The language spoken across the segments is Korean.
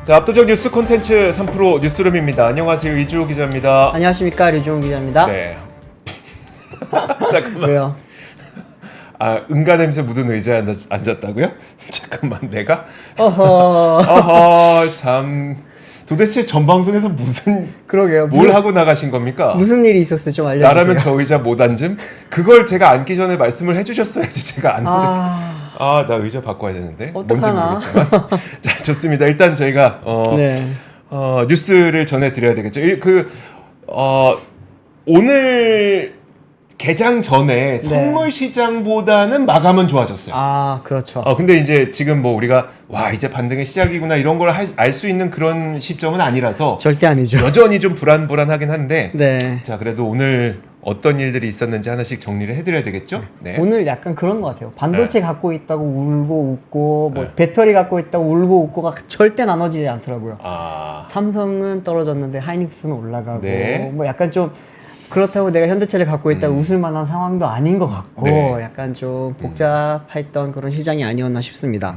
자, 압도적 뉴스 콘텐츠 3프로 뉴스룸입니다. 안녕하세요, 이주호 기자입니다. 안녕하십니까, 류종훈 기자입니다. 네. 잠깐만. 왜요? 아, 응가 냄새 묻은 의자에 앉았다고요? 잠깐만, 내가? 어허. 참. 도대체 전 방송에서 그러게요. 뭘 하고 나가신 겁니까? 무슨 일이 있었어요? 좀 알려주세요. 나라면 저 의자 못 앉음? 그걸 제가 앉기 전에 말씀을 해주셨어야지 제가 앉을. 나 의자 바꿔야 되는데. 어떡하나? 뭔지 모르겠지만. 자, 좋습니다. 일단 저희가 뉴스를 전해드려야 되겠죠. 오늘 개장 전에 선물 시장보다는 마감은 좋아졌어요. 아, 그렇죠. 근데 이제 지금 뭐 우리가 이제 반등의 시작이구나 이런 걸 알 수 있는 그런 시점은 아니라서 절대 아니죠. 여전히 좀 불안불안하긴 한데. 네. 자, 그래도 오늘 어떤 일들이 있었는지 하나씩 정리를 해드려야 되겠죠? 네. 오늘 약간 그런 것 같아요. 반도체 갖고 있다고 울고 웃고, 배터리 갖고 있다고 울고 웃고가 절대 나눠지지 않더라고요. 삼성은 떨어졌는데 하이닉스는 올라가고, 네. 뭐 약간 좀 그렇다고 내가 현대차를 갖고 있다고 웃을 만한 상황도 아닌 것 같고, 약간 좀 복잡했던 그런 시장이 아니었나 싶습니다.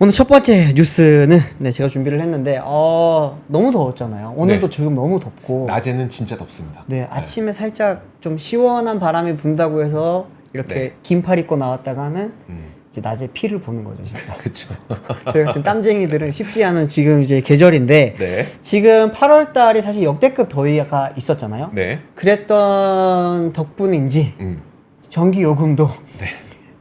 오늘 첫 번째 뉴스는 제가 준비를 했는데 너무 더웠잖아요. 오늘도 지금 너무 덥고 낮에는 진짜 덥습니다. 아침에 살짝 좀 시원한 바람이 분다고 해서 이렇게 긴팔 입고 나왔다가는 이제 낮에 피를 보는 거죠, 진짜. 그렇죠. 저희 같은 땀쟁이들은 쉽지 않은 지금 이제 계절인데 지금 8월 달이 사실 역대급 더위가 있었잖아요. 그랬던 덕분인지 전기 요금도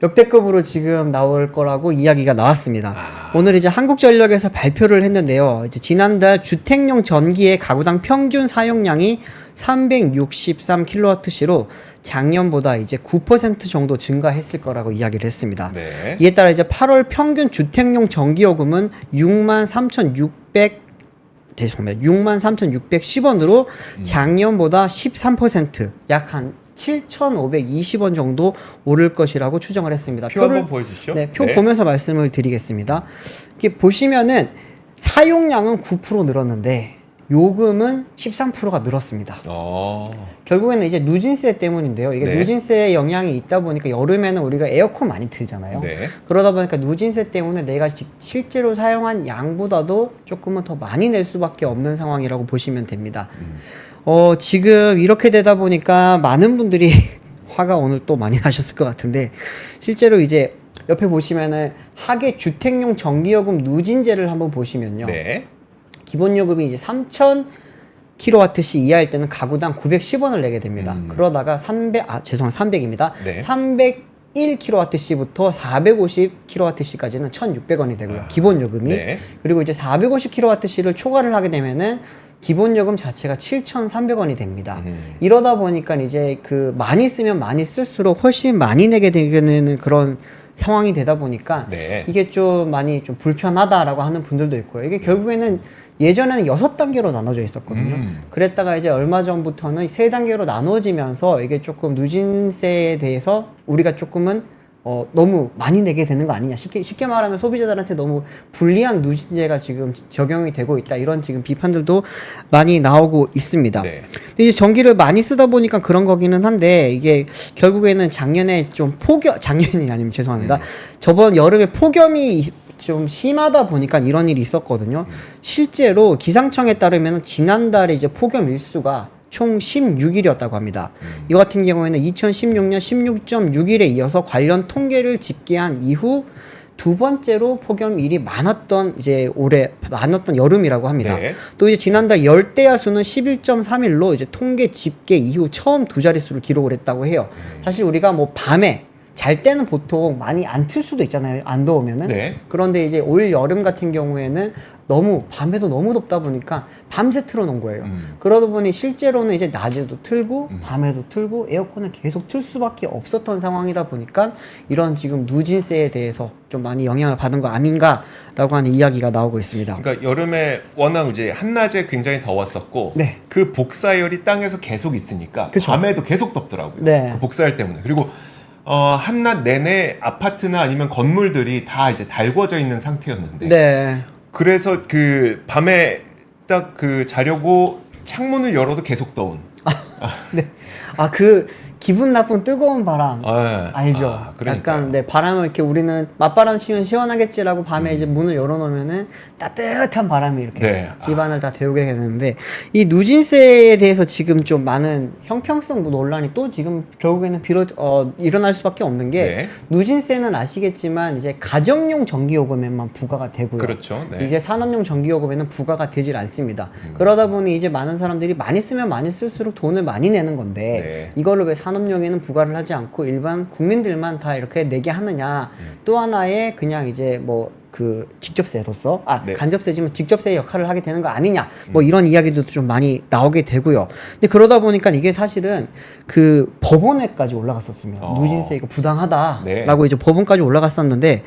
역대급으로 지금 나올 거라고 이야기가 나왔습니다. 오늘 이제 한국전력에서 발표를 했는데요. 이제 지난달 주택용 전기의 가구당 평균 사용량이 363kWh로 작년보다 이제 9% 정도 증가했을 거라고 이야기를 했습니다. 이에 따라 이제 8월 평균 주택용 전기요금은 63,610원으로 작년보다 13% 약 한 7,520원 정도 오를 것이라고 추정을 했습니다. 표 한번 보여주시죠. 표 보면서 말씀을 드리겠습니다. 이렇게 보시면은 사용량은 9% 늘었는데 요금은 13%가 늘었습니다. 결국에는 이제 누진세 때문인데요. 이게 누진세의 영향이 있다 보니까 여름에는 우리가 에어컨 많이 틀잖아요. 그러다 보니까 누진세 때문에 내가 실제로 사용한 양보다도 조금은 더 많이 낼 수밖에 없는 상황이라고 보시면 됩니다. 지금 이렇게 되다 보니까 많은 분들이 화가 오늘 또 많이 나셨을 것 같은데, 실제로 이제 옆에 보시면은 하계 주택용 전기요금 누진제를 한번 보시면요. 기본 요금이 이제 3,000kWh 이하일 때는 가구당 910원을 내게 됩니다. 그러다가 300입니다. 301kWh부터 450kWh까지는 1,600원이 되고요. 기본 요금이. 그리고 이제 450kWh를 초과를 하게 되면은 기본 요금 자체가 7,300원이 됩니다. 이러다 보니까 이제 많이 쓰면 많이 쓸수록 훨씬 많이 내게 되는 그런 상황이 되다 보니까 이게 좀 많이 좀 불편하다라고 하는 분들도 있고요. 이게 결국에는 예전에는 6단계로 나눠져 있었거든요. 그랬다가 이제 얼마 전부터는 3단계로 나눠지면서 이게 조금 누진세에 대해서 우리가 조금은 너무 많이 내게 되는 거 아니냐. 쉽게 말하면 소비자들한테 너무 불리한 누진제가 지금 적용이 되고 있다. 이런 지금 비판들도 많이 나오고 있습니다. 근데 이제 전기를 많이 쓰다 보니까 그런 거기는 한데, 이게 결국에는 작년에 좀 작년이 아니면 죄송합니다. 저번 여름에 폭염이 좀 심하다 보니까 이런 일이 있었거든요. 실제로 기상청에 따르면 지난달에 이제 폭염 일수가 총 16일이었다고 합니다. 이거 같은 경우에는 2016년 16.6일에 이어서 관련 통계를 집계한 이후 두 번째로 폭염일이 많았던 여름이라고 합니다. 또 이제 지난달 열대야수는 11.3일로 이제 통계 집계 이후 처음 두 자릿수를 기록을 했다고 해요. 사실 우리가 뭐 밤에 잘 때는 보통 많이 안 틀 수도 있잖아요. 안 더우면은. 그런데 이제 올 여름 같은 경우에는 밤에도 너무 덥다 보니까 밤새 틀어놓은 거예요. 그러다 보니 실제로는 이제 낮에도 틀고 밤에도 틀고 에어컨을 계속 틀 수밖에 없었던 상황이다 보니까 이런 지금 누진세에 대해서 좀 많이 영향을 받은 거 아닌가라고 하는 이야기가 나오고 있습니다. 그러니까 여름에 워낙 이제 한낮에 굉장히 더웠었고 그 복사열이 땅에서 계속 있으니까 밤에도 계속 덥더라고요. 그 복사열 때문에. 그리고 한낮 내내 아파트나 아니면 건물들이 다 이제 달궈져 있는 상태였는데 그래서 밤에 딱 자려고 창문을 열어도 계속 더운. 기분 나쁜 뜨거운 바람 알죠? 약간 바람을 이렇게 우리는 맞바람 치면 시원하겠지라고 밤에 이제 문을 열어놓으면은 따뜻한 바람이 이렇게 집안을 다 데우게 되는데 이 누진세에 대해서 지금 좀 많은 형평성 논란이 또 지금 결국에는 일어날 수밖에 없는 게 누진세는 아시겠지만 이제 가정용 전기요금에만 부과가 되고요. 그렇죠. 이제 산업용 전기요금에는 부과가 되질 않습니다. 그러다 보니 이제 많은 사람들이 많이 쓰면 많이 쓸수록 돈을 많이 내는 건데 이거를 왜 산업용에는 부과를 하지 않고 일반 국민들만 다 이렇게 내게 하느냐. 또 하나의 그냥 이제 뭐 그 직접세로서 간접세지만 직접세의 역할을 하게 되는 거 아니냐 뭐 이런 이야기도 좀 많이 나오게 되고요. 근데 그러다 보니까 이게 사실은 그 법원에까지 올라갔었습니다. 누진세 이거 부당하다라고 이제 법원까지 올라갔었는데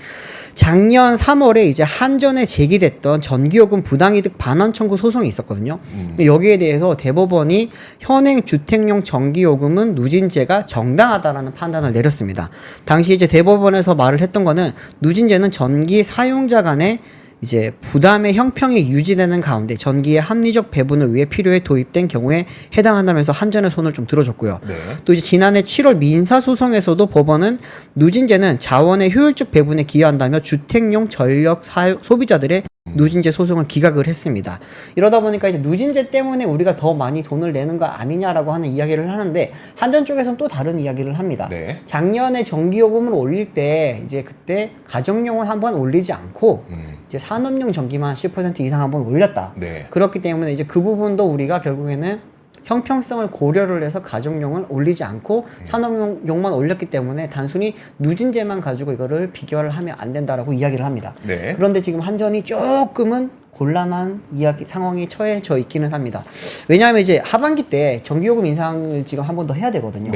작년 3월에 이제 한전에 제기됐던 전기요금 부당이득 반환 청구 소송이 있었거든요. 여기에 대해서 대법원이 현행 주택용 전기요금은 누진제가 정당하다라는 판단을 내렸습니다. 당시 이제 대법원에서 말을 했던 거는 누진제는 전기 사용자 간의 이제 부담의 형평이 유지되는 가운데 전기의 합리적 배분을 위해 필요해 도입된 경우에 해당한다면서 한전의 손을 좀 들어줬고요. 또 이제 지난해 7월 민사소송에서도 법원은 누진제는 자원의 효율적 배분에 기여한다며 주택용 전력 소비자들의 누진제 소송을 기각을 했습니다. 이러다 보니까 이제 누진제 때문에 우리가 더 많이 돈을 내는 거 아니냐라고 하는 이야기를 하는데 한전 쪽에서는 또 다른 이야기를 합니다. 작년에 전기요금을 올릴 때 이제 그때 가정용은 한번 올리지 않고 이제 산업용 전기만 10% 이상 한번 올렸다. 그렇기 때문에 이제 그 부분도 우리가 결국에는 형평성을 고려를 해서 가정용을 올리지 않고 산업용만 올렸기 때문에 단순히 누진제만 가지고 이거를 비교를 하면 안 된다라고 이야기를 합니다. 그런데 지금 한전이 조금은 곤란한 상황에 처해져 있기는 합니다. 왜냐하면 이제 하반기 때 전기요금 인상을 지금 한 번 더 해야 되거든요.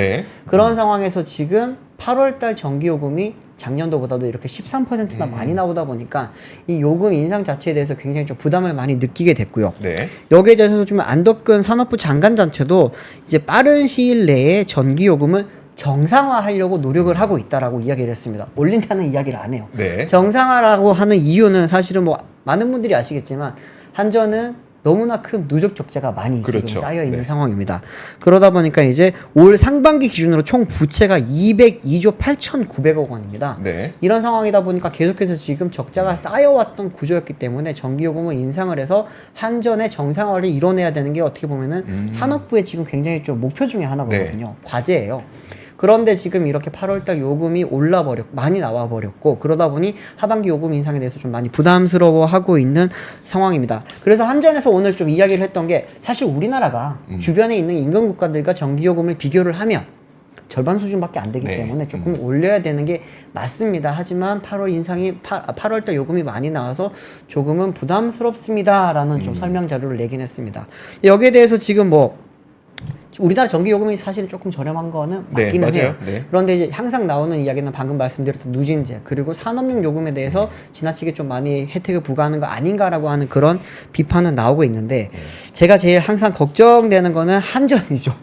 그런 상황에서 지금 8월달 전기요금이 작년도보다도 이렇게 13%나 많이 나오다 보니까 이 요금 인상 자체에 대해서 굉장히 좀 부담을 많이 느끼게 됐고요. 여기에 대해서 좀 안덕근 산업부 장관 자체도 이제 빠른 시일 내에 전기요금을 정상화하려고 노력을 하고 있다라고 이야기를 했습니다. 올린다는 이야기를 안 해요. 정상화라고 하는 이유는 사실은 뭐 많은 분들이 아시겠지만 한전은 너무나 큰 누적 적자가 많이 지금 쌓여 있는 상황입니다. 그러다 보니까 이제 올 상반기 기준으로 총 부채가 202조 8,900억 원입니다. 이런 상황이다 보니까 계속해서 지금 적자가 쌓여왔던 구조였기 때문에 전기요금을 인상을 해서 한전의 정상화를 이뤄내야 되는 게 어떻게 보면은 산업부의 지금 굉장히 좀 목표 중에 하나거든요. 과제예요. 그런데 지금 이렇게 8월달 요금이 많이 나와버렸고 그러다 보니 하반기 요금 인상에 대해서 좀 많이 부담스러워하고 있는 상황입니다. 그래서 한전에서 오늘 좀 이야기를 했던 게 사실 우리나라가 주변에 있는 인근 국가들과 전기요금을 비교를 하면 절반 수준밖에 안 되기 때문에 조금 올려야 되는 게 맞습니다. 하지만 8월달 요금이 많이 나와서 조금은 부담스럽습니다라는 좀 설명 자료를 내긴 했습니다. 여기에 대해서 지금 뭐 우리나라 전기요금이 사실 조금 저렴한 거는 맞기는 해요. 그런데 이제 항상 나오는 이야기는 방금 말씀드렸던 누진제 그리고 산업용 요금에 대해서 지나치게 좀 많이 혜택을 부과하는 거 아닌가라고 하는 그런 비판은 나오고 있는데 제가 제일 항상 걱정되는 거는 한전이죠.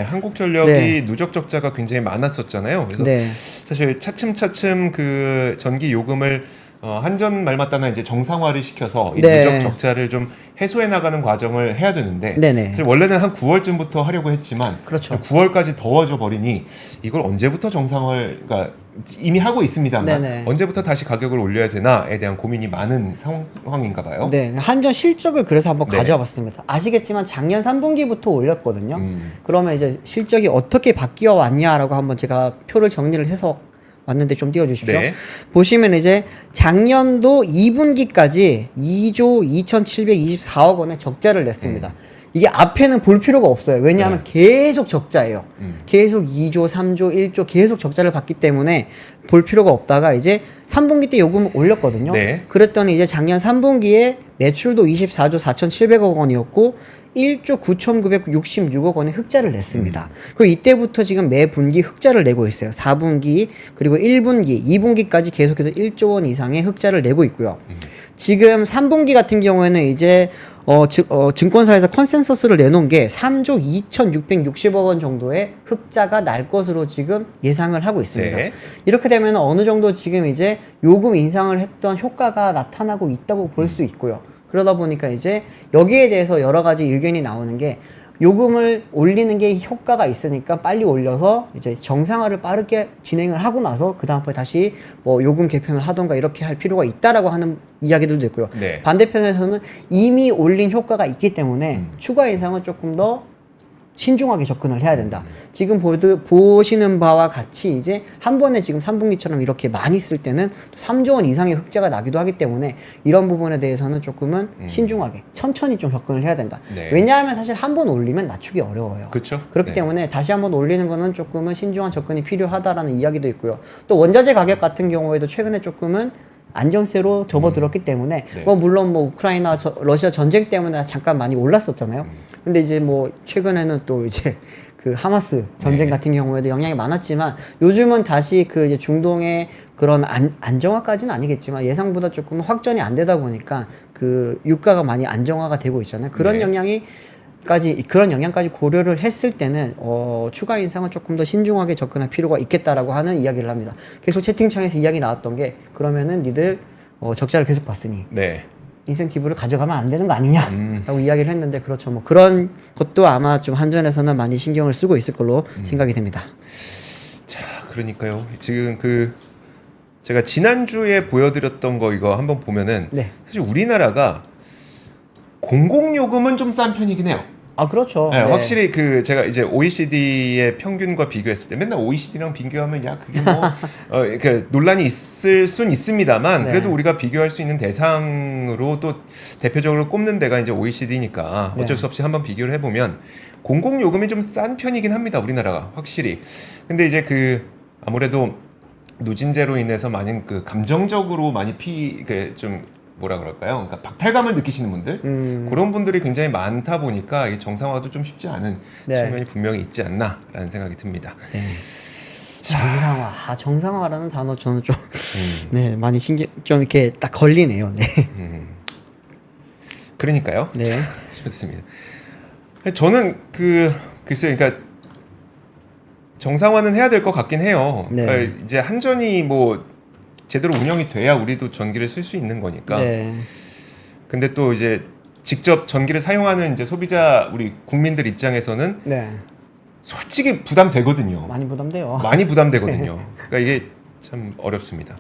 한국전력이 누적 적자가 굉장히 많았었잖아요. 그래서 사실 차츰차츰 그 전기 요금을 한전 말 맞다나 이제 정상화를 시켜서 이 누적 적자를 좀 해소해 나가는 과정을 해야 되는데 사실 원래는 한 9월쯤부터 하려고 했지만 9월까지 더워져 버리니 이걸 언제부터 그러니까 이미 하고 있습니다만 언제부터 다시 가격을 올려야 되나에 대한 고민이 많은 상황인가 봐요. 한전 실적을 그래서 한번 가져와 봤습니다. 아시겠지만 작년 3분기부터 올렸거든요. 그러면 이제 실적이 어떻게 바뀌어 왔냐라고 한번 제가 표를 정리를 해서 왔는데 좀 띄워주십시오. 보시면 이제 작년도 2분기까지 2조 2,724억 원의 적자를 냈습니다. 이게 앞에는 볼 필요가 없어요. 왜냐하면 계속 적자예요. 계속 2조, 3조, 1조 계속 적자를 봤기 때문에 볼 필요가 없다가 이제 3분기 때 요금을 올렸거든요. 그랬더니 이제 작년 3분기에 매출도 24조 4,700억 원이었고 1조 9,966억 원의 흑자를 냈습니다. 그리고 이때부터 지금 매 분기 흑자를 내고 있어요. 4분기 그리고 1분기, 2분기까지 계속해서 1조 원 이상의 흑자를 내고 있고요. 지금 3분기 같은 경우에는 이제 증권사에서 컨센서스를 내놓은 게 3조 2,660억 원 정도의 흑자가 날 것으로 지금 예상을 하고 있습니다. 이렇게 되면 어느 정도 지금 이제 요금 인상을 했던 효과가 나타나고 있다고 볼 수 있고요. 그러다 보니까 이제 여기에 대해서 여러 가지 의견이 나오는 게 요금을 올리는 게 효과가 있으니까 빨리 올려서 이제 정상화를 빠르게 진행을 하고 나서 그 다음번에 다시 뭐 요금 개편을 하던가 이렇게 할 필요가 있다라고 하는 이야기들도 있고요. 네. 반대편에서는 이미 올린 효과가 있기 때문에 추가 인상은 조금 더 신중하게 접근을 해야 된다. 지금 보시는 바와 같이 이제 한 번에 지금 3분기처럼 이렇게 많이 쓸 때는 3조 원 이상의 흑자가 나기도 하기 때문에 이런 부분에 대해서는 조금은 신중하게 천천히 좀 접근을 해야 된다. 네. 왜냐하면 사실 한 번 올리면 낮추기 어려워요. 그렇죠. 그렇기 네. 때문에 다시 한 번 올리는 거는 조금은 신중한 접근이 필요하다라는 이야기도 있고요. 또 원자재 가격 같은 경우에도 최근에 조금은 안정세로 접어들었기 때문에 네. 뭐 물론 뭐 우크라이나 러시아 전쟁 때문에 잠깐 많이 올랐었잖아요. 근데 이제 뭐 최근에는 또 이제 그 하마스 전쟁 네. 같은 경우에도 영향이 많았지만 요즘은 다시 그 이제 중동의 그런 안정화까지는 아니겠지만 예상보다 조금 확전이 안 되다 보니까 그 유가가 많이 안정화가 되고 있잖아요. 그런 네. 그런 영향까지 고려를 했을 때는 추가 인상은 조금 더 신중하게 접근할 필요가 있겠다라고 하는 이야기를 합니다. 계속 채팅창에서 이야기 나왔던 게 그러면은 니들 적자를 계속 봤으니 네. 인센티브를 가져가면 안 되는 거 아니냐라고 이야기를 했는데 그렇죠. 뭐 그런 것도 아마 좀 한전에서는 많이 신경을 쓰고 있을 걸로 생각이 됩니다. 자, 그러니까요. 지금 그 제가 지난주에 보여드렸던 거 이거 한번 보면은 네. 사실 우리나라가 공공요금은 좀 싼 편이긴 해요. 아 그렇죠. 네, 네. 확실히 그 제가 이제 OECD의 평균과 비교했을 때 맨날 OECD랑 비교하면 야 그게 뭐 이렇게 논란이 있을 순 있습니다만 네. 그래도 우리가 비교할 수 있는 대상으로 또 대표적으로 꼽는 데가 이제 OECD니까 어쩔 네. 수 없이 한번 비교를 해보면 공공요금이 좀 싼 편이긴 합니다. 우리나라가 확실히. 근데 이제 그 아무래도 누진제로 인해서 많은 그 감정적으로 많이 좀 뭐라 그럴까요? 그러니까 박탈감을 느끼시는 분들 그런 분들이 굉장히 많다 보니까 이게 정상화도 좀 쉽지 않은 네. 측면이 분명히 있지 않나라는 생각이 듭니다. 네. 정상화. 정상화라는 단어 저는 좀 네, 많이 좀 이렇게 딱 걸리네요. 네. 그러니까요. 네. 자, 좋습니다. 저는 글쎄요, 그러니까 정상화는 해야 될 것 같긴 해요. 네. 그러니까 이제 한전이 뭐 제대로 운영이 돼야 우리도 전기를 쓸 수 있는 거니까. 네. 근데 또 이제 직접 전기를 사용하는 이제 소비자 우리 국민들 입장에서는 네. 솔직히 부담되거든요. 많이 부담돼요. 많이 부담되거든요. 그러니까 이게 참 어렵습니다.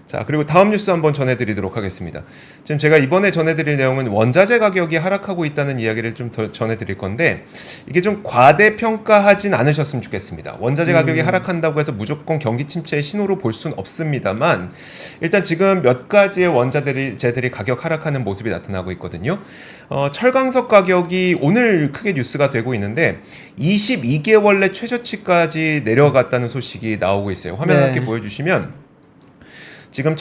자, 그리고 다음 뉴스 한번 전해드리도록 하겠습니다. 지금 제가 이번에 전해드릴 내용은 원자재 가격이 하락하고 있다는 이야기를 좀 더 전해드릴 건데 이게 좀 과대평가하진 않으셨으면 좋겠습니다. 원자재 가격이 하락한다고 해서 무조건 경기 침체의 신호로 볼 수는 없습니다만 일단 지금 몇 가지의 원자재들이 가격 하락하는 모습이 나타나고 있거든요. 철강석 가격이 오늘 크게 뉴스가 되고 있는데 22개월 내 최저치까지 내려갔다는 소식이 나오고 있어요. 화면 네. 함께 보여주시면 지금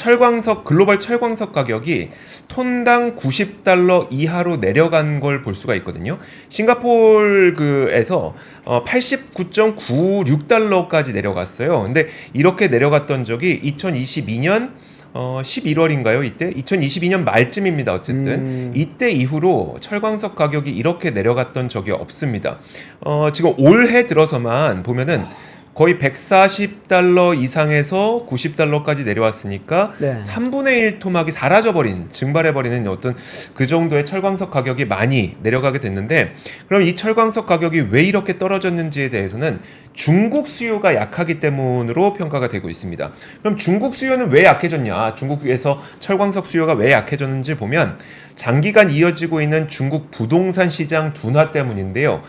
글로벌 철광석 가격이 톤당 $90 이하로 내려간 걸 볼 수가 있거든요. 싱가포르에서 89.96달러까지 내려갔어요. 근데 이렇게 내려갔던 적이 2022년 11월인가요? 이때 2022년 말쯤입니다. 어쨌든 이때 이후로 철광석 가격이 이렇게 내려갔던 적이 없습니다. 지금 올해 들어서만 보면은 거의 $140 이상에서 $90까지 내려왔으니까 네. 3분의 1 토막이 증발해버리는 어떤 그 정도의 철광석 가격이 많이 내려가게 됐는데 그럼 이 철광석 가격이 왜 이렇게 떨어졌는지에 대해서는 중국 수요가 약하기 때문으로 평가가 되고 있습니다. 그럼 중국 수요는 왜 약해졌냐? 중국에서 철광석 수요가 왜 약해졌는지 보면 장기간 이어지고 있는 중국 부동산 시장 둔화 때문인데요.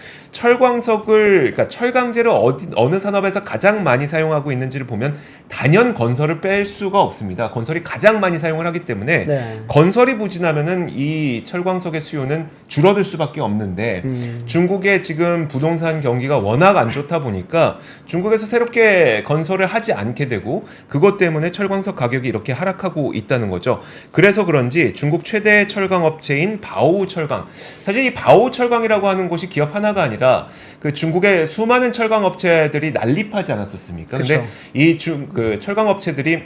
그러니까 철강제를 어느 산업에서 가장 많이 사용하고 있는지를 보면 단연 건설을 뺄 수가 없습니다. 건설이 가장 많이 사용을 하기 때문에 네. 건설이 부진하면은 이 철광석의 수요는 줄어들 수밖에 없는데 중국의 지금 부동산 경기가 워낙 안 좋다 보니까 중국에서 새롭게 건설을 하지 않게 되고 그것 때문에 철광석 가격이 이렇게 하락하고 있다는 거죠. 그래서 그런지 중국 최대 철강 업체인 바오우 철강, 사실 이 바오우 철강이라고 하는 곳이 기업 하나가 아니라 그 중국의 수많은 철강 업체들이 난립하지 않았었습니까? 근데 이 철강 업체들이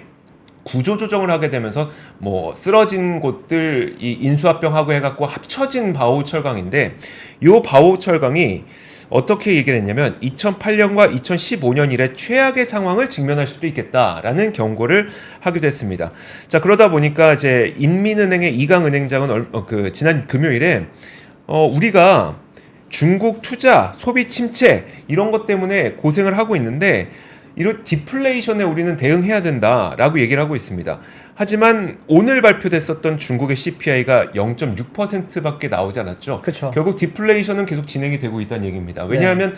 구조 조정을 하게 되면서 뭐 쓰러진 곳들 이 인수합병하고 해갖고 합쳐진 바오우 철강인데 이 바오우 철강이 어떻게 얘기를 했냐면 2008년과 2015년 이래 최악의 상황을 직면할 수도 있겠다라는 경고를 하기도 했습니다. 자, 그러다 보니까 이제 인민은행의 이강 은행장은 지난 금요일에 우리가 중국 투자, 소비 침체 이런 것 때문에 고생을 하고 있는데 이런 디플레이션에 우리는 대응해야 된다라고 얘기를 하고 있습니다. 하지만 오늘 발표됐었던 중국의 CPI가 0.6%밖에 나오지 않았죠. 그쵸. 결국 디플레이션은 계속 진행이 되고 있다는 얘기입니다. 왜냐하면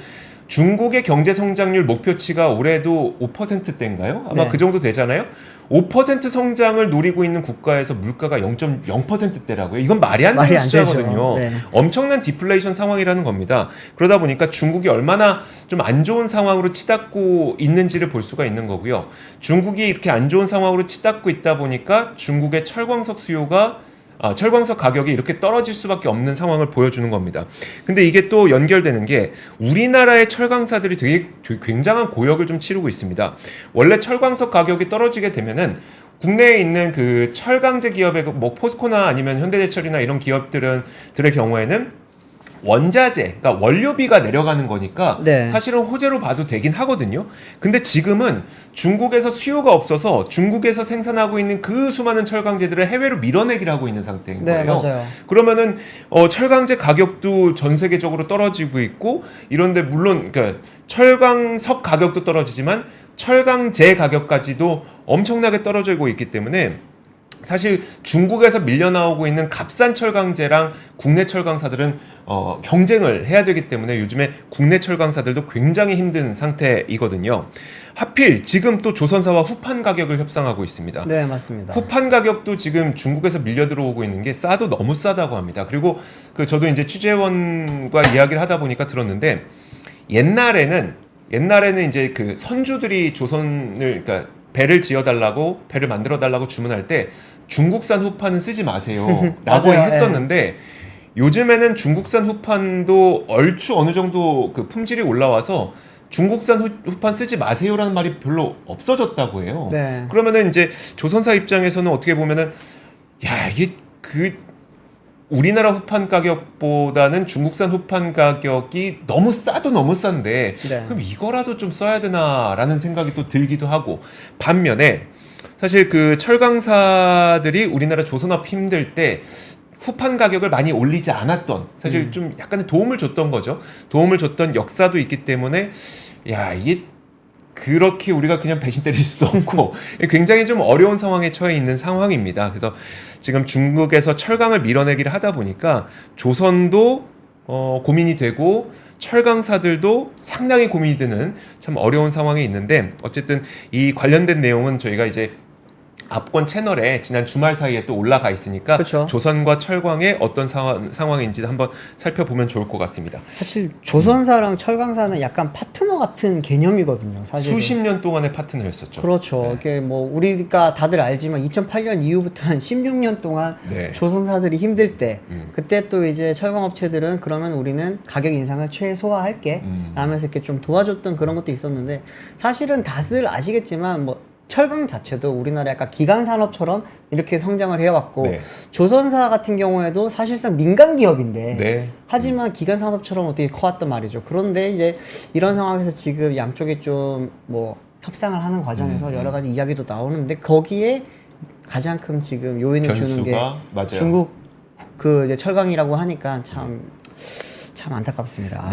중국의 경제 성장률 목표치가 올해도 5%대인가요? 아마 그 정도 되잖아요. 5% 성장을 노리고 있는 국가에서 물가가 0.0%대라고요. 이건 말이 안 되는 숫자거든요. 엄청난 디플레이션 상황이라는 겁니다. 그러다 보니까 중국이 얼마나 좀 안 좋은 상황으로 치닫고 있는지를 볼 수가 있는 거고요. 중국이 이렇게 안 좋은 상황으로 치닫고 있다 보니까 중국의 철광석 수요가 철광석 가격이 이렇게 떨어질 수밖에 없는 상황을 보여주는 겁니다. 근데 이게 또 연결되는 게 우리나라의 철강사들이 되게 굉장한 고역을 좀 치르고 있습니다. 원래 철광석 가격이 떨어지게 되면은 국내에 있는 그 철강제 기업의 뭐 포스코나 아니면 현대제철이나 이런 기업들의 경우에는 원자재, 그러니까 원료비가 내려가는 거니까 사실은 호재로 봐도 되긴 하거든요. 근데 지금은 중국에서 수요가 없어서 중국에서 생산하고 있는 그 수많은 철강제들을 해외로 밀어내기를 하고 있는 상태인 거예요. 맞아요. 그러면은 철강제 가격도 전 세계적으로 떨어지고 있고 이런데 물론 그러니까 철광석 가격도 떨어지지만 철강제 가격까지도 엄청나게 떨어지고 있기 때문에 사실 중국에서 밀려나오고 있는 값싼 철강제랑 국내 철강사들은 경쟁을 해야 되기 때문에 요즘에 국내 철강사들도 굉장히 힘든 상태이거든요. 하필 지금 또 조선사와 후판 가격을 협상하고 있습니다. 네, 맞습니다. 후판 가격도 지금 중국에서 밀려 들어오고 있는 게 싸도 너무 싸다고 합니다. 그리고 저도 이제 취재원과 이야기를 하다 보니까 들었는데 옛날에는 이제 그 선주들이 조선을 그러니까 배를 지어달라고 배를 만들어달라고 주문할 때 중국산 후판은 쓰지 마세요 라고 했었는데 요즘에는 중국산 후판도 얼추 어느 정도 그 품질이 올라와서 중국산 후판 쓰지 마세요라는 말이 별로 없어졌다고 해요. 그러면은 이제 조선사 입장에서는 어떻게 보면은 이게 우리나라 후판 가격보다는 중국산 후판 가격이 너무 싸도 너무 싼데 그럼 이거라도 좀 써야 되나라는 생각이 또 들기도 하고 반면에 사실 그 철강사들이 우리나라 조선업 힘들 때 후판 가격을 많이 올리지 않았던 사실 좀 약간의 도움을 줬던 거죠. 도움을 줬던 역사도 있기 때문에 이게 그렇게 우리가 그냥 배신 때릴 수도 없고 굉장히 좀 어려운 상황에 처해 있는 상황입니다. 그래서 지금 중국에서 철강을 밀어내기를 하다 보니까 조선도 고민이 되고 철강사들도 상당히 고민이 되는 참 어려운 상황에 있는데 어쨌든 이 관련된 내용은 저희가 이제 압권 채널에 지난 주말 사이에 또 올라가 있으니까 조선과 철광의 어떤 상황인지 한번 살펴보면 좋을 것 같습니다. 사실 조선사랑 철강사는 약간 파트너 같은 개념이거든요. 사실 수십 년 동안의 파트너였었죠. 그렇죠. 이게 뭐 우리가 다들 알지만 2008년 이후부터 한 16년 동안 조선사들이 힘들 때 그때 또 이제 철강업체들은 그러면 우리는 가격 인상을 최소화할게 라면서 이렇게 좀 도와줬던 그런 것도 있었는데 사실은 다들 아시겠지만 뭐 철강 자체도 우리나라 약간 기간 산업처럼 이렇게 성장을 해왔고 조선사 같은 경우에도 사실상 민간 기업인데 하지만 기간 산업처럼 어떻게 커왔단 말이죠. 그런데 이제 이런 상황에서 지금 양쪽이 좀 뭐 협상을 하는 과정에서 여러 가지 이야기도 나오는데 거기에 가장 큰 지금 요인을 주는 게 중국 그 이제 철강이라고 하니까 참 안타깝습니다.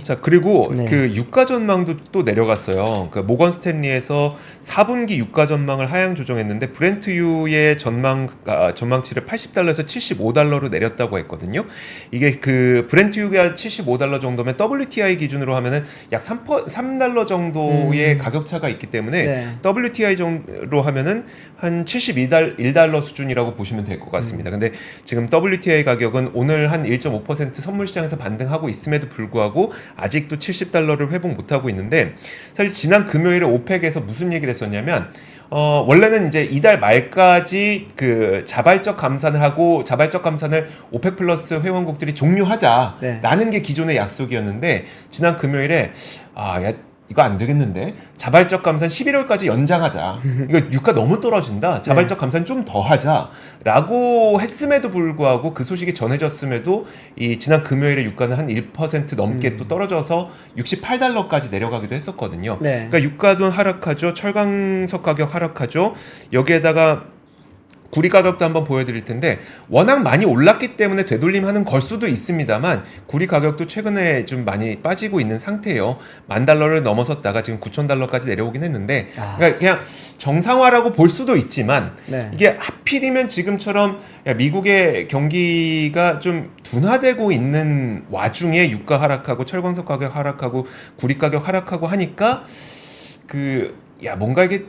자 그리고 그 유가 전망도 또 내려갔어요. 그 모건 스탠리에서 4분기 유가 전망을 하향 조정했는데 브렌트유의 전망치를 $80에서 $75로 내렸다고 했거든요. 이게 그 브렌트유가 $75 정도면 WTI 기준으로 하면은 약 $3 정도의 가격 차가 있기 때문에 WTI 정도로 하면은 한 $71 수준이라고 보시면 될 것 같습니다. 근데 지금 WTI 가격은 오늘 한 1.5% 선물 시장에서 반등하고 있음에도 불구하고 아직도 $70를 회복 못하고 있는데 사실 지난 금요일에 오펙에서 무슨 얘기를 했었냐면 원래는 이제 이달 말까지 그 자발적 감산을 오펙 플러스 회원국들이 종료하자라는 게 기존의 약속이었는데 지난 금요일에 이거 안 되겠는데 자발적 감산 11월까지 연장하자. 이거 유가 너무 떨어진다. 자발적 감산 좀 더 하자라고 했음에도 불구하고 그 소식이 전해졌음에도 이 지난 금요일에 유가는 한 1% 넘게 또 떨어져서 $68까지 내려가기도 했었거든요. 그러니까 유가도 하락하죠. 철강석 가격 하락하죠. 여기에다가 구리 가격도 한번 보여드릴 텐데 워낙 많이 올랐기 때문에 되돌림하는 걸 수도 있습니다만 구리 가격도 최근에 좀 많이 빠지고 있는 상태예요. $10,000를 넘어섰다가 지금 $9,000까지 내려오긴 했는데 그러니까 그냥 정상화라고 볼 수도 있지만 네. 이게 하필이면 지금처럼 미국의 경기가 좀 둔화되고 있는 와중에 유가 하락하고 철광석 가격 하락하고 구리 가격 하락하고 하니까 뭔가 이게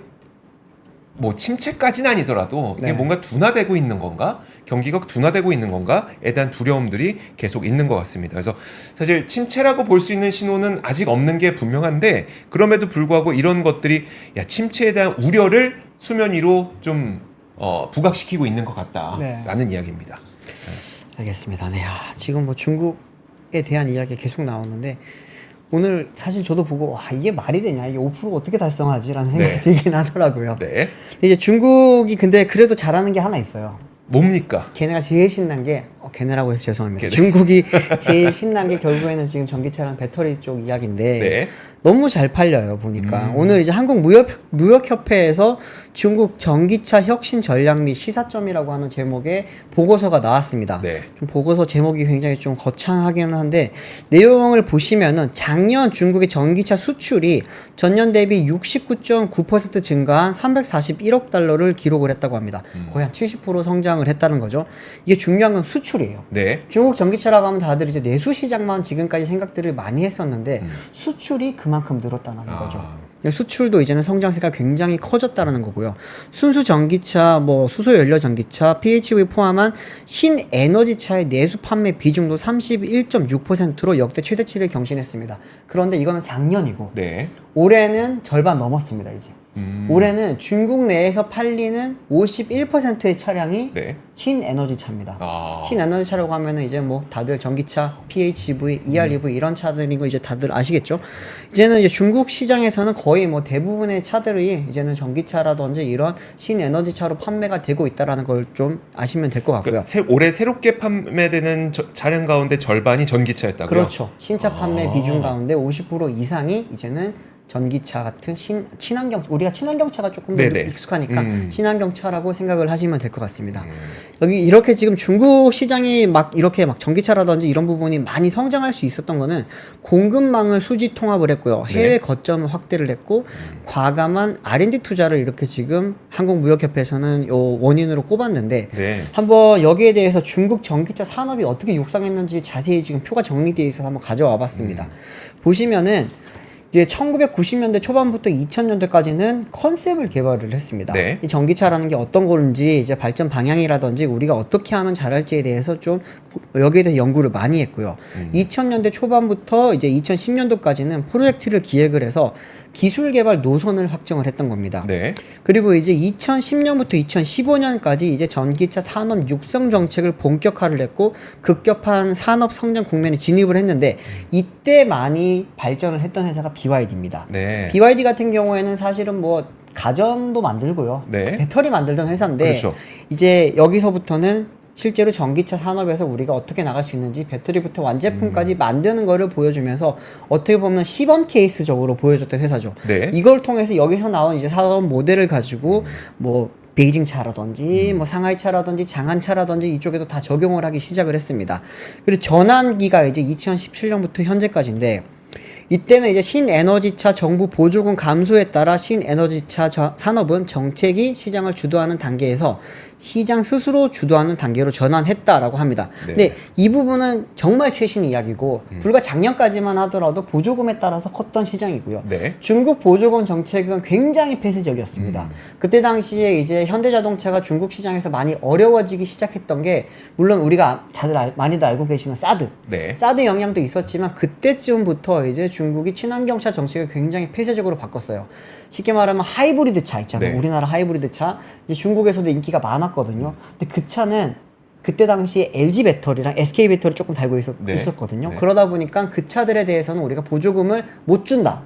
뭐 침체까지는 아니더라도 이게 네. 뭔가 둔화되고 있는 건가? 경기가 둔화되고 있는 건가?에 대한 두려움들이 계속 있는 것 같습니다. 그래서 사실 침체라고 볼 수 있는 신호는 아직 없는 게 분명한데 그럼에도 불구하고 이런 것들이 침체에 대한 우려를 수면 위로 좀 부각시키고 있는 것 같다라는 이야기입니다. 알겠습니다. 네, 지금 뭐 중국에 대한 이야기가 계속 나오는데 오늘 사실 저도 보고 와 이게 말이 되냐 이게 5% 어떻게 달성하지라는 생각이 들긴 하더라고요. 네. 근데 이제 중국이 근데 그래도 잘하는 게 하나 있어요. 뭡니까? 걔네가 제일 신난 게 걔네라고 해서 죄송합니다. 중국이 제일 신난 게 결국에는 지금 전기차랑 배터리 쪽 이야기인데 너무 잘 팔려요 보니까. 오늘 이제 한국 무역협회에서 중국 전기차 혁신 전략 및 시사점이라고 하는 제목의 보고서가 나왔습니다. 좀 보고서 제목이 굉장히 좀 거창하기는 한데 내용을 보시면은 작년 중국의 전기차 수출이 전년 대비 69.9% 증가한 341억 달러를 기록을 했다고 합니다. 거의 한 70% 성장을 했다는 거죠. 이게 중요한 건 수출이에요. 중국 전기차라고 하면 다들 이제 내수 시장만 지금까지 생각들을 많이 했었는데 수출이 그만큼 늘었다는 거죠. 수출도 이제는 성장세가 굉장히 커졌다는 거고요. 순수 전기차, 뭐 수소 연료 전기차, PHV 포함한 신에너지차의 내수 판매 비중도 31.6%로 역대 최대치를 경신했습니다. 그런데 이거는 작년이고 올해는 절반 넘었습니다. 이제 올해는 중국 내에서 팔리는 51%의 차량이 신에너지 차입니다. 신에너지 차라고 하면은 이제 뭐 다들 전기차, PHV, EREV 이런 차들인 거 이제 다들 아시겠죠? 이제는 이제 중국 시장에서는 거의 뭐 대부분의 차들이 이제는 전기차라든지 이런 신에너지 차로 판매가 되고 있다라는 걸 좀 아시면 될 것 같고요. 올해 새롭게 판매되는 차량 가운데 절반이 전기차였다고요? 그렇죠. 신차 판매 비중 가운데 50% 이상이 이제는 전기차 같은 친환경, 우리가 친환경차가 조금 더 익숙하니까 친환경차라고 생각을 하시면 될 것 같습니다. 여기 이렇게 지금 중국 시장이 막 이렇게 막 전기차라든지 이런 부분이 많이 성장할 수 있었던 거는 공급망을 수지 통합을 했고요. 해외 거점을 확대를 했고 과감한 R&D 투자를 이렇게 지금 한국무역협회에서는 요 원인으로 꼽았는데 한번 여기에 대해서 중국 전기차 산업이 어떻게 육성했는지 자세히 지금 표가 정리되어 있어서 한번 가져와 봤습니다. 보시면은 이제 1990년대 초반부터 2000년대까지는 컨셉을 개발을 했습니다. 이 전기차라는 게 어떤 건지 이제 발전 방향이라든지 우리가 어떻게 하면 잘할지에 대해서 좀 여기에 대해서 연구를 많이 했고요. 2000년대 초반부터 이제 2010년도까지는 프로젝트를 기획을 해서 기술 개발 노선을 확정을 했던 겁니다. 그리고 이제 2010년부터 2015년까지 이제 전기차 산업 육성 정책을 본격화를 했고 급격한 산업 성장 국면에 진입을 했는데 이때 많이 발전을 했던 회사가 BYD입니다. BYD 같은 경우에는 사실은 뭐 가전도 만들고요. 배터리 만들던 회사인데 이제 여기서부터는 실제로 전기차 산업에서 우리가 어떻게 나갈 수 있는지 배터리부터 완제품까지 만드는 거를 보여주면서 어떻게 보면 시범 케이스적으로 보여줬던 회사죠. 이걸 통해서 여기서 나온 이제 사업 모델을 가지고 뭐 베이징 차라든지 뭐 상하이 차라든지 장안 차라든지 이쪽에도 다 적용을 하기 시작을 했습니다. 그리고 전환기가 이제 2017년부터 현재까지인데 이때는 이제 신에너지차 정부 보조금 감소에 따라 신에너지차 산업은 정책이 시장을 주도하는 단계에서 시장 스스로 주도하는 단계로 전환했다라고 합니다. 근데 이 부분은 정말 최신 이야기고 불과 작년까지만 하더라도 보조금에 따라서 컸던 시장이고요. 중국 보조금 정책은 굉장히 폐쇄적이었습니다. 그때 당시에 이제 현대자동차가 중국 시장에서 많이 어려워지기 시작했던 게 물론 우리가 많이들 알고 계시는 사드 사드 영향도 있었지만 그때쯤부터 이제 중국이 친환경차 정책을 굉장히 폐쇄적으로 바꿨어요. 쉽게 말하면 하이브리드 차 있잖아요. 우리나라 하이브리드 차 이제 중국에서도 인기가 많았거든요. 근데 그 차는 그때 당시에 LG 배터리랑 SK 배터리 조금 달고 있었거든요. 그러다 보니까 그 차들에 대해서는 우리가 보조금을 못 준다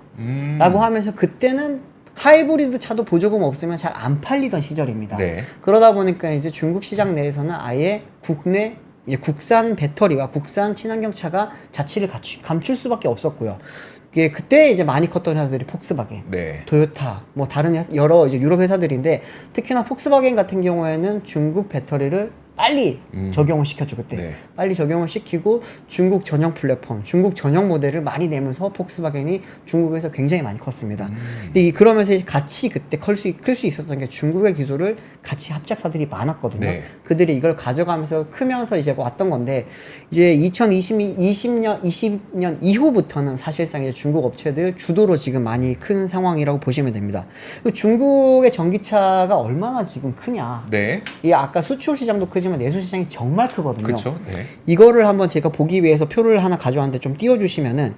라고 하면서 그때는 하이브리드 차도 보조금 없으면 잘 안 팔리던 시절입니다. 그러다 보니까 이제 중국 시장 내에서는 아예 국내 이제 국산 배터리와 국산 친환경차가 자취를 감출 수밖에 없었고요. 이게 그때 이제 많이 컸던 회사들이 폭스바겐, 네. 토요타, 뭐 다른 여러 이제 유럽 회사들인데 특히나 폭스바겐 같은 경우에는 중국 배터리를 빨리 적용을 시켰죠. 그때 네. 빨리 적용을 시키고 중국 전용 플랫폼, 중국 전용 모델을 많이 내면서 폭스바겐이 중국에서 굉장히 많이 컸습니다. 근데 그러면서 이제 같이 그때 클 수 있었던 게 중국의 기술을 같이 합작사들이 많았거든요. 네. 그들이 이걸 가져가면서 크면서 이제 왔던 건데 이제 2020년 이후부터는 사실상 이제 중국 업체들 주도로 지금 많이 큰 상황이라고 보시면 됩니다. 중국의 전기차가 얼마나 지금 크냐? 네. 이 아까 수출 시장도 크지만 내수 시장이 정말 크거든요. 그렇죠. 네. 이거를 한번 제가 보기 위해서 표를 하나 가져왔는데 좀 띄워주시면은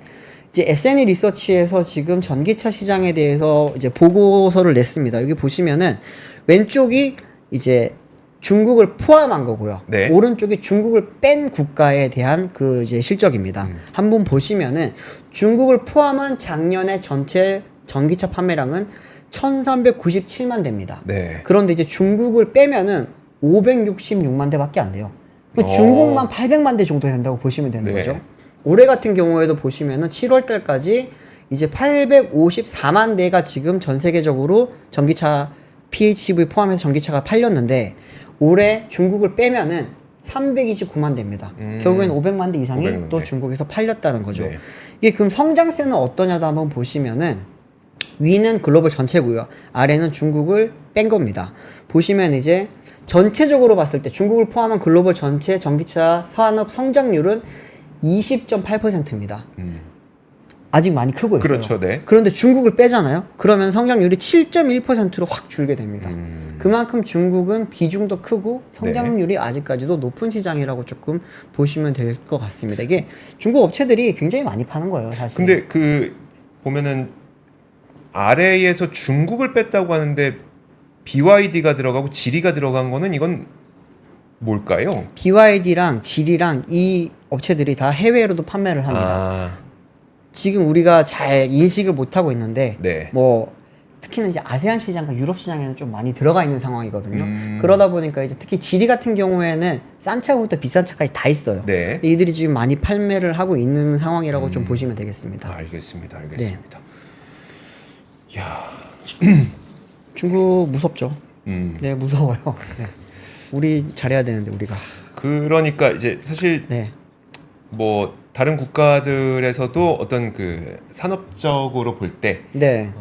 이제 S&E 리서치에서 지금 전기차 시장에 대해서 이제 보고서를 냈습니다. 여기 보시면은 왼쪽이 이제 중국을 포함한 거고요. 네. 오른쪽이 중국을 뺀 국가에 대한 그 이제 실적입니다. 한번 보시면은 중국을 포함한 작년에 전체 전기차 판매량은 1397만 대입니다. 네. 그런데 이제 중국을 빼면은 566만 대밖에 안 돼요. 중국만 800만 대 정도 된다고 보시면 되는 네. 거죠. 올해 같은 경우에도 보시면은 7월 달까지 이제 854만 대가 지금 전 세계적으로 전기차 PHEV 포함해서 전기차가 팔렸는데 올해 중국을 빼면은 329만 대입니다. 결국엔 500만 대 이상이 500만 또 대. 중국에서 팔렸다는 거죠. 네. 이게 그럼 성장세는 어떠냐도 한번 보시면은 위는 글로벌 전체고요. 아래는 중국을 뺀 겁니다. 보시면 이제 전체적으로 봤을 때 중국을 포함한 글로벌 전체 전기차 산업 성장률은 20.8%입니다. 아직 많이 크고 있어요. 그렇죠. 네. 그런데 중국을 빼잖아요. 그러면 성장률이 7.1%로 확 줄게 됩니다. 그만큼 중국은 비중도 크고 성장률이 아직까지도 높은 시장이라고 조금 보시면 될 것 같습니다. 이게 중국 업체들이 굉장히 많이 파는 거예요, 사실. 근데 그 보면은 아래에서 중국을 뺐다고 하는데 BYD가 들어가고 지리가 들어간 거는 이건 뭘까요? BYD랑 지리랑 이 업체들이 다 해외로도 판매를 합니다. 아, 지금 우리가 잘 인식을 못 하고 있는데 네. 뭐 특히나 이제 아세안 시장과 유럽 시장에는 좀 많이 들어가 있는 상황이거든요. 그러다 보니까 이제 특히 지리 같은 경우에는 싼 차부터 비싼 차까지 다 있어요. 네. 근데 이들이 지금 많이 판매를 하고 있는 상황이라고 좀 보시면 되겠습니다. 알겠습니다. 알겠습니다. 야, 중국 무섭죠. 음. 네, 무서워요. 네. 우리 잘해야 되는데 우리가. 그러니까 이제 사실 네. 뭐 다른 국가들에서도 어떤 그 산업적으로 볼 때 네.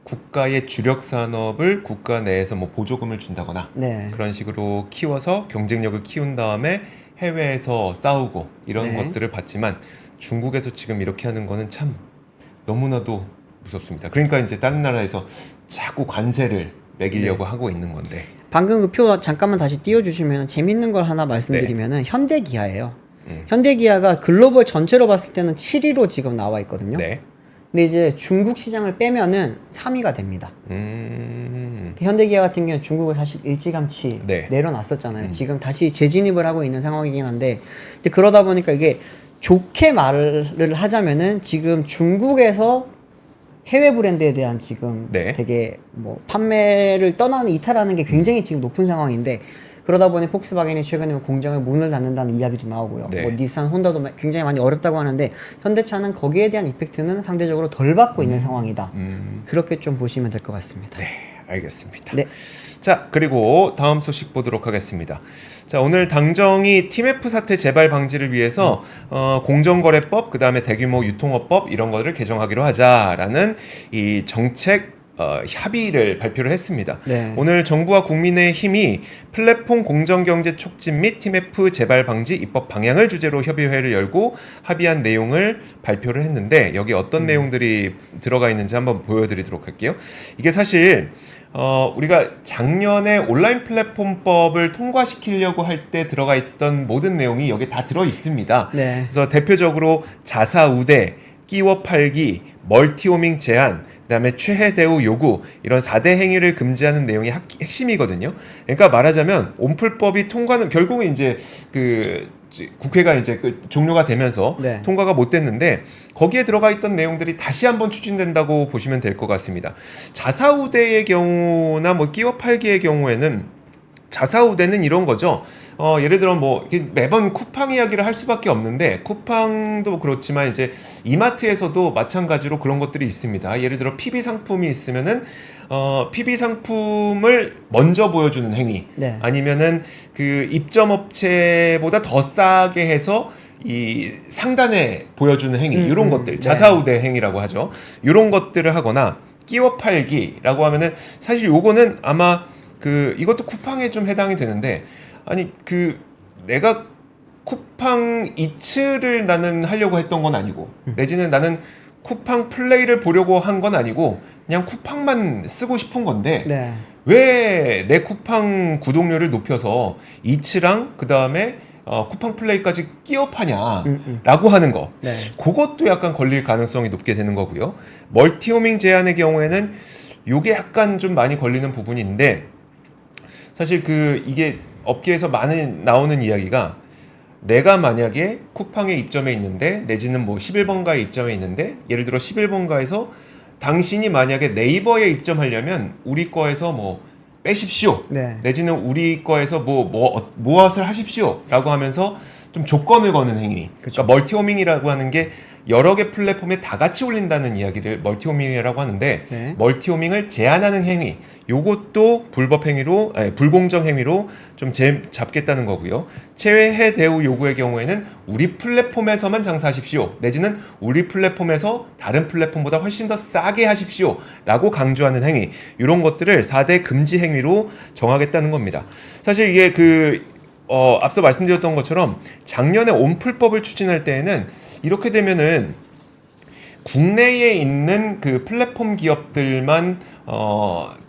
국가의 주력 산업을 국가 내에서 뭐 보조금을 준다거나 네. 그런 식으로 키워서 경쟁력을 키운 다음에 해외에서 싸우고 이런 네. 것들을 봤지만 중국에서 지금 이렇게 하는 거는 참 너무나도 무섭습니다. 그러니까 이제 다른 나라에서 자꾸 관세를 매기려고 하고 있는 건데. 방금 그 표 잠깐만 다시 띄워주시면 재밌는 걸 하나 말씀드리면은 현대기아예요. 현대기아가 글로벌 전체로 봤을 때는 7위로 지금 나와 있거든요. 네. 근데 이제 중국 시장을 빼면은 3위가 됩니다. 현대기아 같은 경우는 중국을 사실 일찌감치 네. 내려놨었잖아요. 지금 다시 재진입을 하고 있는 상황이긴 한데 이제 그러다 보니까 이게 좋게 말을 하자면은 지금 중국에서 해외 브랜드에 대한 지금 네. 되게 뭐 판매를 떠나는 이탈하는 게 굉장히 지금 높은 상황인데 그러다 보니 폭스바겐이 최근에 공장을 문을 닫는다는 이야기도 나오고요. 네. 뭐 닛산, 혼다도 굉장히 많이 어렵다고 하는데 현대차는 거기에 대한 이펙트는 상대적으로 덜 받고 있는 상황이다. 그렇게 좀 보시면 될 것 같습니다. 네, 알겠습니다. 네. 자, 그리고 다음 소식 보도록 하겠습니다. 자, 오늘 당정이 TMF 사태 재발 방지를 위해서 공정거래법, 그다음에 대규모 유통업법 이런 거를 개정하기로 하자라는 이 정책 협의를 발표를 했습니다. 네. 오늘 정부와 국민의힘이 플랫폼 공정경제 촉진 및 TMF 재발 방지 입법 방향을 주제로 협의회를 열고 합의한 내용을 발표를 했는데 여기 어떤 내용들이 들어가 있는지 한번 보여드리도록 할게요. 이게 사실 우리가 작년에 온라인 플랫폼법을 통과시키려고 할 때 들어가 있던 모든 내용이 여기 다 들어 있습니다. 네. 그래서 대표적으로 자사 우대, 끼워 팔기, 멀티호밍 제한, 그다음에 최해 대우 요구 이런 4대 행위를 금지하는 내용이 핵심이거든요. 그러니까 말하자면 온풀법이 통과는 결국은 이제 그 국회가 이제 종료가 되면서 네. 통과가 못 됐는데 거기에 들어가 있던 내용들이 다시 한번 추진된다고 보시면 될 것 같습니다. 자사 우대의 경우나 뭐 끼워 팔기의 경우에는 자사우대는 이런 거죠. 예를 들어 뭐 매번 쿠팡 이야기를 할 수밖에 없는데 쿠팡도 그렇지만 이제 이마트에서도 마찬가지로 그런 것들이 있습니다. 예를 들어 PB 상품이 있으면은 PB 상품을 먼저 보여주는 행위, 네. 아니면은 그 입점 업체보다 더 싸게 해서 이 상단에 보여주는 행위, 이런 것들 자사우대 네. 행위라고 하죠. 이런 것들을 하거나 끼워 팔기라고 하면은 사실 요거는 아마 이것도 쿠팡에 좀 해당이 되는데, 아니 내가 쿠팡 이츠를 나는 하려고 했던 건 아니고, 내지는 나는 쿠팡 플레이를 보려고 한 건 아니고 그냥 쿠팡만 쓰고 싶은 건데 네. 왜 내 쿠팡 구독료를 높여서 이츠랑 그 다음에 쿠팡 플레이까지 끼워 파냐라고 하는 거, 네. 그것도 약간 걸릴 가능성이 높게 되는 거고요. 멀티호밍 제한의 경우에는 요게 약간 좀 많이 걸리는 부분인데, 사실 이게 업계에서 많이 나오는 이야기가, 내가 만약에 쿠팡에 입점해 있는데 내지는 뭐 11번가에 입점해 있는데, 예를 들어 11번가에서 당신이 만약에 네이버에 입점하려면 우리 거에서 뭐 빼십시오, 네. 내지는 우리 거에서 무엇을 하십시오 라고 하면서 좀 조건을 거는 행위. 그러니까 멀티호밍이라고 하는 게 여러 개 플랫폼에 다 같이 올린다는 이야기를 멀티호밍이라고 하는데, 네. 멀티호밍을 제한하는 행위, 요것도 불공정 행위로 좀 잡겠다는 거고요. 최외 대우 요구의 경우에는 우리 플랫폼에서만 장사하십시오, 내지는 우리 플랫폼에서 다른 플랫폼보다 훨씬 더 싸게 하십시오 라고 강조하는 행위, 이런 것들을 4대 금지 행위로 정하겠다는 겁니다. 사실 이게 앞서 말씀드렸던 것처럼 작년에 온풀법을 추진할 때에는 이렇게 되면은 국내에 있는 그 플랫폼 기업들만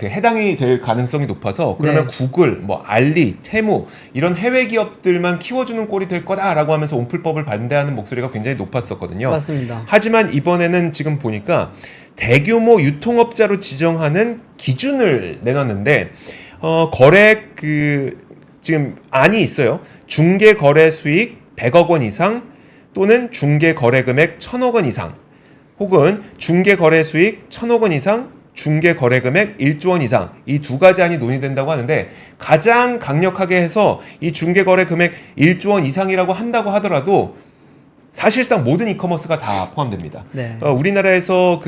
해당이 될 가능성이 높아서, 그러면 네. 구글, 뭐 알리, 테무 이런 해외 기업들만 키워주는 꼴이 될 거다라고 하면서 온풀법을 반대하는 목소리가 굉장히 높았었거든요. 맞습니다. 하지만 이번에는 지금 보니까 대규모 유통업자로 지정하는 기준을 내놨는데, 거래 지금 안이 있어요. 중개 거래 수익 100억 원 이상, 또는 중개 거래 금액 1000억 원 이상, 혹은 중개 거래 수익 1000억 원 이상, 중개 거래 금액 1조 원 이상, 이 두 가지 안이 논의된다고 하는데, 가장 강력하게 해서 이 중개 거래 금액 1조 원 이상이라고 한다고 하더라도 사실상 모든 이커머스가 다 포함됩니다. 네. 우리나라에서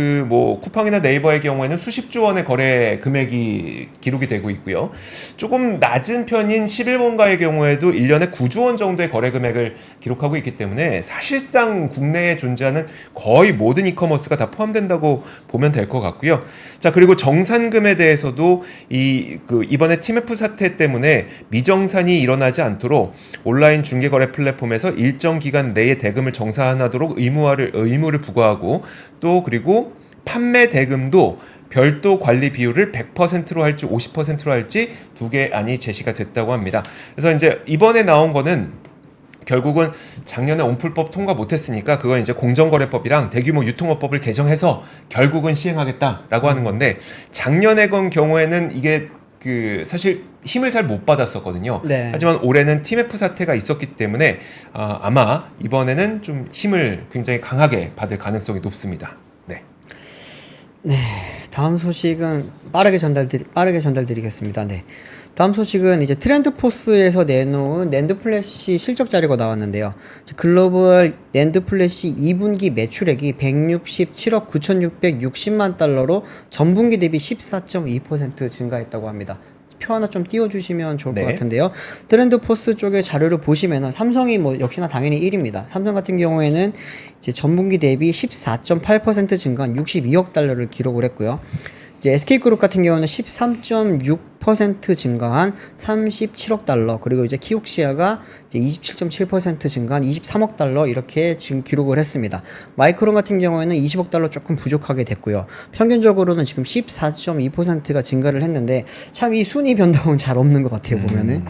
쿠팡이나 네이버의 경우에는 수십조 원의 거래 금액이 기록이 되고 있고요. 조금 낮은 편인 11번가의 경우에도 1년에 9조 원 정도의 거래 금액을 기록하고 있기 때문에 사실상 국내에 존재하는 거의 모든 이커머스가 다 포함된다고 보면 될 것 같고요. 자, 그리고 정산금에 대해서도 이번에 TMF 사태 때문에 미정산이 일어나지 않도록 온라인 중개거래 플랫폼에서 일정 기간 내에 대금을 정산하도록 의무를 부과하고, 또 그리고 판매 대금도 별도 관리 비율을 100%로 할지 50%로 할지 두 개 안이 제시가 됐다고 합니다. 그래서 이제 이번에 나온 거는 결국은 작년에 온풀법 통과 못했으니까 그건 이제 공정거래법이랑 대규모 유통업법을 개정해서 결국은 시행하겠다라고 하는 건데, 작년에 건 경우에는 이게 사실 힘을 잘 못 받았었거든요. 네. 하지만 올해는 TMF 사태가 있었기 때문에 아마 이번에는 좀 힘을 굉장히 강하게 받을 가능성이 높습니다. 네. 네. 다음 소식은 빠르게 전달드리겠습니다. 네. 다음 소식은 이제 트렌드포스에서 내놓은 낸드 플래시 실적 자료가 나왔는데요. 글로벌 낸드 플래시 2분기 매출액이 167억 9,660만 달러로 전분기 대비 14.2% 증가했다고 합니다. 표 하나 좀 띄워주시면 좋을 것 같은데요. 트렌드포스 쪽의 자료를 보시면은 삼성이 역시나 당연히 1위입니다. 삼성 같은 경우에는 이제 전분기 대비 14.8% 증가한 62억 달러를 기록을 했고요. 이제 SK그룹 같은 경우는 13.6% 증가한 37억 달러, 그리고 이제 키옥시아가 이제 27.7% 증가한 23억 달러 이렇게 지금 기록을 했습니다. 마이크론 같은 경우에는 20억 달러 조금 부족하게 됐고요. 평균적으로는 지금 14.2%가 증가를 했는데, 참 이 순위 변동은 잘 없는 것 같아요, 보면은.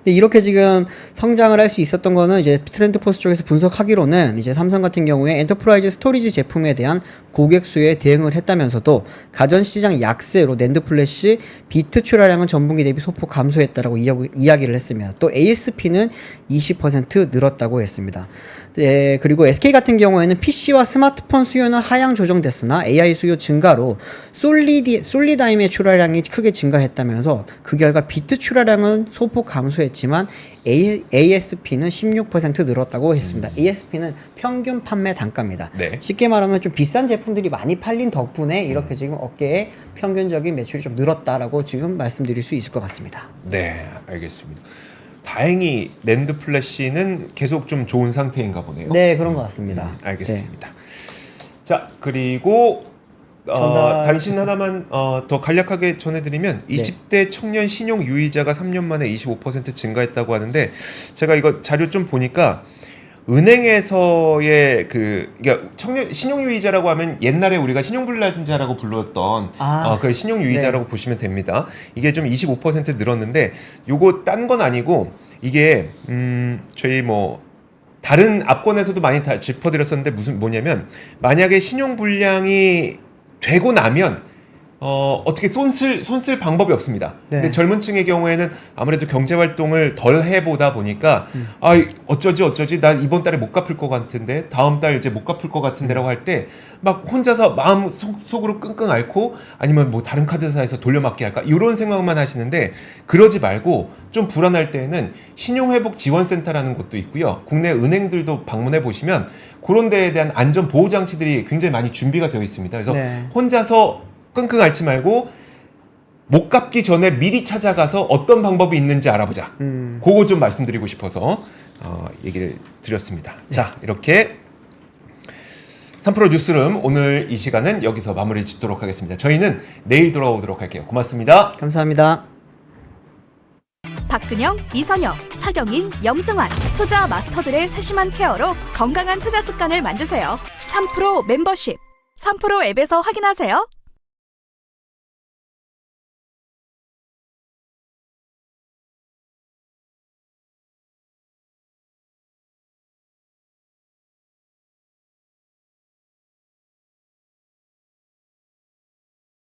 근데 이렇게 지금 성장을 할 수 있었던 거는 이제 트렌드포스 쪽에서 분석하기로는 이제 삼성 같은 경우에 엔터프라이즈 스토리지 제품에 대한 고객 수에 대응을 했다면서도 가전시장 약세로 낸드 플래시 비트 출하량은 전분기 대비 소폭 감소했다라고 이야기를 했습니다. 또 ASP는 20% 늘었다고 했습니다. 네, 그리고 SK 같은 경우에는 PC와 스마트폰 수요는 하향 조정됐으나 AI 수요 증가로 솔리다임의 출하량이 크게 증가했다면서 그 결과 비트 출하량은 소폭 감소했지만 ASP는 16% 늘었다고 했습니다. ASP는 평균 판매 단가입니다. 네. 쉽게 말하면 좀 비싼 제품들이 많이 팔린 덕분에 이렇게 지금 업계의 평균적인 매출이 좀 늘었다라고 지금 말씀드릴 수 있을 것 같습니다. 네, 알겠습니다. 다행히 낸드 플래시는 계속 좀 좋은 상태인가 보네요. 네, 그런 것 같습니다. 알겠습니다. 자, 그리고 단신 하나만 더 간략하게 전해드리면 20대 청년 신용 유의자가 3년 만에 25% 증가했다고 하는데 제가 이거 자료 좀 보니까 은행에서의 그러니까 청년 신용유의자라고 하면 옛날에 우리가 신용불량자라고 불렀던 그 신용유의자라고 보시면 됩니다. 이게 좀 25% 늘었는데 요거 딴 건 아니고 이게 저희 뭐 다른 압권에서도 많이 다 짚어드렸었는데 뭐냐면 만약에 신용불량이 되고 나면 어떻게 손쓸 방법이 없습니다. 근데 젊은 층의 경우에는 아무래도 경제 활동을 덜 해보다 보니까 어쩌지 나 이번 달에 못 갚을 것 같은데 다음 달 이제 못 갚을 것 같은데라고 할 때 막 혼자서 마음 속으로 끙끙 앓고 아니면 뭐 다른 카드사에서 돌려막기 할까 이런 생각만 하시는데 그러지 말고 좀 불안할 때에는 신용회복 지원센터라는 곳도 있고요. 국내 은행들도 방문해 보시면 그런 데에 대한 안전 보호 장치들이 굉장히 많이 준비가 되어 있습니다. 그래서 혼자서 끙끙 앓지 말고 못 갚기 전에 미리 찾아가서 어떤 방법이 있는지 알아보자. 그거 좀 말씀드리고 싶어서 얘기를 드렸습니다. 자, 이렇게 3프로 뉴스룸 오늘 이 시간은 여기서 마무리 짓도록 하겠습니다. 저희는 내일 돌아오도록 할게요. 고맙습니다. 감사합니다. 박근영, 이선영, 사경인, 염승환 투자 마스터들의 세심한 케어로 건강한 투자 습관을 만드세요. 3프로 멤버십 3프로 앱에서 확인하세요.